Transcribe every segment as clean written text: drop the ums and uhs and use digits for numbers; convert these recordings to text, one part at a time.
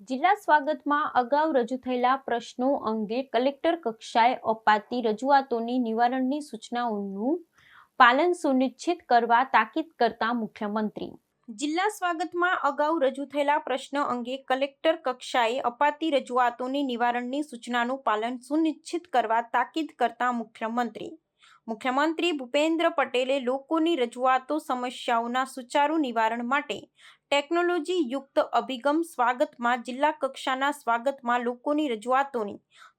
જિલ્લા સ્વાગતમાં અગાઉ રજૂ થયેલા પ્રશ્નો અંગે કલેક્ટર કક્ષાએ અપાતી રજૂઆતોની નિવારણની સૂચનાઓનું પાલન સુનિશ્ચિત કરવા તાકીદ કરતા મુખ્યમંત્રી. જિલ્લા સ્વાગતમાં અગાઉ રજૂ થયેલા પ્રશ્નો અંગે કલેક્ટર કક્ષાએ અપાતી રજૂઆતોની નિવારણની સૂચનાનું પાલન સુનિશ્ચિત કરવા તાકીદ કરતા મુખ્યમંત્રી ભૂપેન્દ્ર પટેલે લોકોની રજૂઆતો સમસ્યાઓના સુચારુ નિવારણ માટે ટેકનોલોજી યુક્ત અભિગમ સ્વાગતમાં જિલ્લા કક્ષાના સ્વાગતમાં લોકોની રજૂઆતોની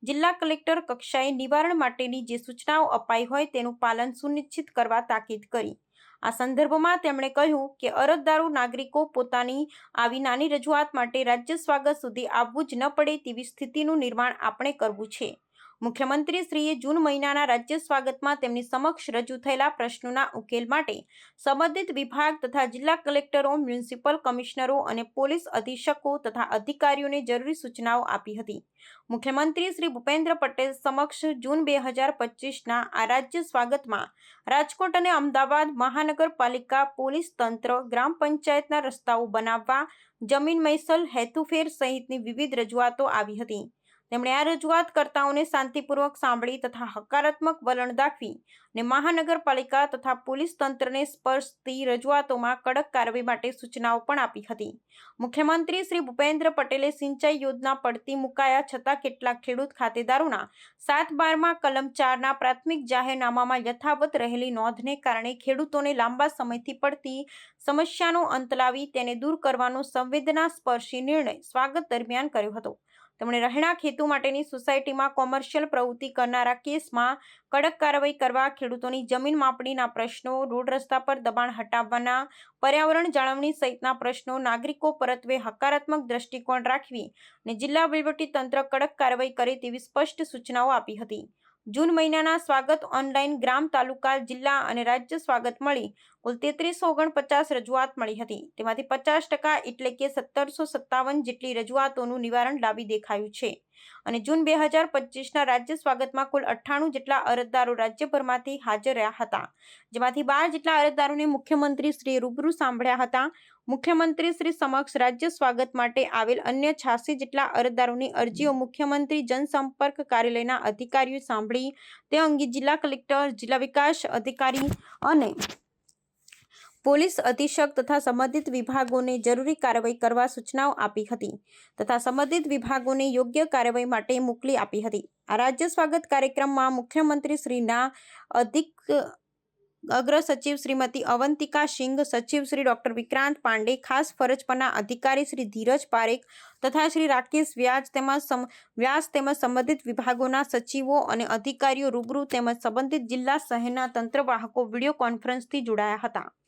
જિલ્લા કલેક્ટર કક્ષાએ નિવારણ માટેની જે સૂચનાઓ અપાઈ હોય તેનું પાલન સુનિશ્ચિત કરવા તાકીદ કરી. આ સંદર્ભમાં તેમણે કહ્યું કે અરજદારો નાગરિકો પોતાની આવી નાની રજૂઆત માટે રાજ્ય સ્વાગત સુધી આવવું જ ન પડે તેવી સ્થિતિનું નિર્માણ આપણે કરવું છે. મુખ્યમંત્રીશ્રીએ જૂન મહિનાના રાજ્ય સ્વાગતમાં તેમની સમક્ષ રજૂ થયેલા પ્રશ્નોના ઉકેલ માટે સંબંધિત વિભાગ તથા જિલ્લા કલેક્ટરો, મ્યુનિસિપલ કમિશનરો અને પોલીસ અધિક્ષકો તથા અધિકારીઓને જરૂરી સૂચનાઓ આપી હતી. મુખ્યમંત્રી શ્રી ભૂપેન્દ્ર પટેલ સમક્ષ જૂન 2025ના આ રાજ્ય સ્વાગતમાં રાજકોટ અને અમદાવાદ મહાનગરપાલિકા, પોલીસ તંત્ર, ગ્રામ પંચાયતના રસ્તાઓ બનાવવા, જમીન મહેસૂલ હેતુફેર સહિતની વિવિધ રજૂઆતો આવી હતી. તેમણે આ રજૂઆતકર્તાઓને શાંતિપૂર્વક સાંભળી તથા હકારાત્મક વલણ દાખવી અને મહાનગરપાલિકા તથા પોલીસ તંત્રને સ્પર્શતી રજૂઆતોમાં કડક કાર્યવાહી માટે સૂચનાઓ પણ આપી હતી. મુખ્યમંત્રી શ્રી ભૂપેન્દ્ર પટેલે સિંચાઈ યોજના પડતી મુકાયા છતાં કેટલાક ખેડૂત ખાતેદારોના 7/12માં કલમ 4ના પ્રાથમિક જાહેરનામામાં યથાવત રહેલી નોંધને કારણે ખેડૂતોને લાંબા સમયથી પડતી સમસ્યાનો અંત લાવી તેને દૂર કરવાનો સંવેદનાસ્પર્શી નિર્ણય સ્વાગત દરમિયાન કર્યો હતો. તેમણે રહેણાંક હેતુ માટેની સોસાયટીમાં કોમર્શિયલ પ્રવૃત્તિ કરનારા કેસમાં કડક કાર્યવાહી કરવા, ખેડૂતોની જમીન માપણીના પ્રશ્નો, રોડ રસ્તા પર દબાણ હટાવવાના, પર્યાવરણ જાળવણી સહિતના પ્રશ્નો નાગરિકો પરત્વે હકારાત્મક દ્રષ્ટિકોણ રાખવી અને જિલ્લા વહીવટીતંત્ર કડક કાર્યવાહી કરે તેવી સ્પષ્ટ સૂચનાઓ આપી હતી. જૂન મહિનાના સ્વાગત ઓનલાઈન ગ્રામ, તાલુકા, જિલ્લા અને રાજ્ય સ્વાગત મળી કુલ 3349 રજૂઆત મળી હતી. તેમાંથી 50% એટલે કે 1757 જેટલી રજૂઆતોનું નિવારણ લાવી દેખાયું છે અને જૂન 2025ના રાજ્ય સ્વાગતમાં કુલ 98 જેટલા અરજદારો રાજ્યભરમાંથી હાજર રહ્યા હતા, જેમાંથી 12 જેટલા અરજદારોને મુખ્યમંત્રીશ્રીએ રૂબરૂ સાંભળ્યા હતા. મુખ્યમંત્રીશ્રી સમક્ષ રાજ્ય સ્વાગત માટે આવેલ અન્ય 86 જેટલા અરજદારોની અરજીઓ મુખ્યમંત્રી જનસંપર્ક કાર્યાલયના અધિકારીઓએ સાંભળી તે અંગે જિલ્લા કલેક્ટર, જિલ્લા વિકાસ અધિકારી અને પોલીસ અધિક્ષક તથા સંબંધિત વિભાગોને જરૂરી કાર્યવાહી કરવા સૂચનાઓ આપી હતી તથા સંબંધિત વિભાગોને યોગ્ય કાર્યવાહી માટે મોકલી આપી હતી. આ રાજ્ય સ્વાગત કાર્યક્રમમાં મુખ્યમંત્રીશ્રીના અગ્ર સચિવ શ્રીમતી અવંતિકા સિંઘ, સચિવ શ્રી ડોક્ટર વિક્રાંત પાંડે, ખાસ ફરજ પરના અધિકારી શ્રી ધીરજ પારેખ તથા શ્રી રાકેશ વ્યાસ તેમજ સંબંધિત વિભાગોના સચિવો અને અધિકારીઓ રૂબરૂ તેમજ સંબંધિત જિલ્લા શહેરના તંત્રવાહકો વિડીયો કોન્ફરન્સથી જોડાયા હતા.